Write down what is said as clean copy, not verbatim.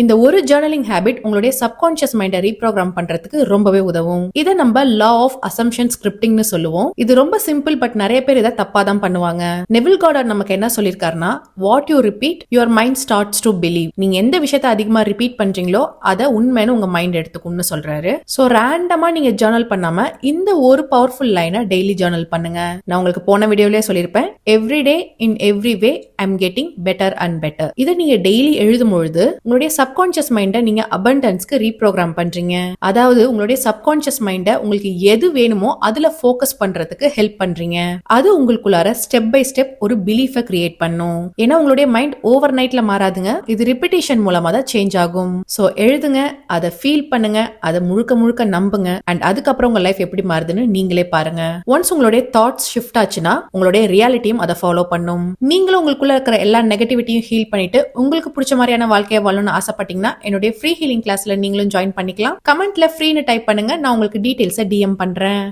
இந்த ஒரு journaling habit உங்களுடைய சப்கான்ஷியஸ் மைண்டை ரீப்ரோகிராம் பண்றதுக்கு ரொம்பவே உதவும். இதை நம்ம லா ஆஃப் அசம்ஷன் ஸ்கிரிப்டிங்னு சொல்லுவோம். இது ரொம்ப சிம்பிள், பட் நிறைய பேர் இதை தப்பா தான் பண்ணுவாங்க. நெவில் கார்டர் நமக்கு என்ன சொல்லிருக்காருன்னா, what you repeat your mind starts to believe. நீங்க எந்த விஷயத்தை அதிகமா ரிப்பீட் பண்றீங்களோ அதை உண்மைன்னு உங்க மைண்ட் எடுத்துக்கும்னு சொல்றாரு. சோ ரேண்டமா நீங்க ஜேர்னல் பண்ணாம இந்த ஒரு பவர்ஃபுல் லைனை டெய்லி ஜேர்னல் பண்ணுங்க. நான் உங்களுக்கு போன வீடியோலயே சொல்லியிருப்பேன், every day in every way I am getting better and better. இதை நீங்க டெய்லி எழுதும் பொழுது உங்களுடைய சப்கான்ஷியஸ் மைண்டை நீங்க அபண்டன்ஸ்க்கு ரீப்ரோகிராம் பண்றீங்க. அதாவது உங்களுடைய சப்கான்ஷியஸ் மைண்டை உங்களுக்கு எது வேணுமோ அதுல ஃபோக்கஸ் பண்றதுக்கு ஹெல்ப் பண்றீங்க. அது உங்களுக்குள்ளார ஸ்டெப் பை ஸ்டெப் ஒரு பிலீஃபை கிரியேட் பண்ணும். ஏன்னா உங்களுடைய மைண்ட் ஓவர் நைட்ல மாறாதுங்க, இது ரிப்பிட்டேஷன் மூலமா தான் சேஞ்ச் ஆகும். சோ எழுதுங்க, அதை ஃபீல் பண்ணுங்க, அதை முழுக்க முழுக்க நம்புங்க, அண்ட் அதுக்கப்புறம் உங்க லைஃப் எப்படி மாறுதுன்னு நீங்களே பாருங்க. ஒன்ஸ் உங்களுடைய தாட்ஸ் ஷிஃப்ட் ஆச்சுன்னா உங்களுடைய ரியாலிட்டியும் அதை ஃபாலோ பண்ணும். நீங்களும் உங்களுக்குள்ள இருக்கிற எல்லா நெகட்டிவிட்டியும் ஹீல் பண்ணிட்டு உங்களுக்கு பிடிச்ச மாதிரியான வாழ்க்கையை வாழணும்னு ஆசைப்பட்டீங்கன்னா என்னுடைய ஃப்ரீ ஹீலிங் கிளாஸ்ல நீங்களும் ஜாயின் பண்ணிக்கலாம். கமெண்ட்ல ஃப்ரீன்னு டைப் பண்ணுங்க, நான் உங்களுக்கு டீடைல்ஸை டிஎம் பண்றேன்.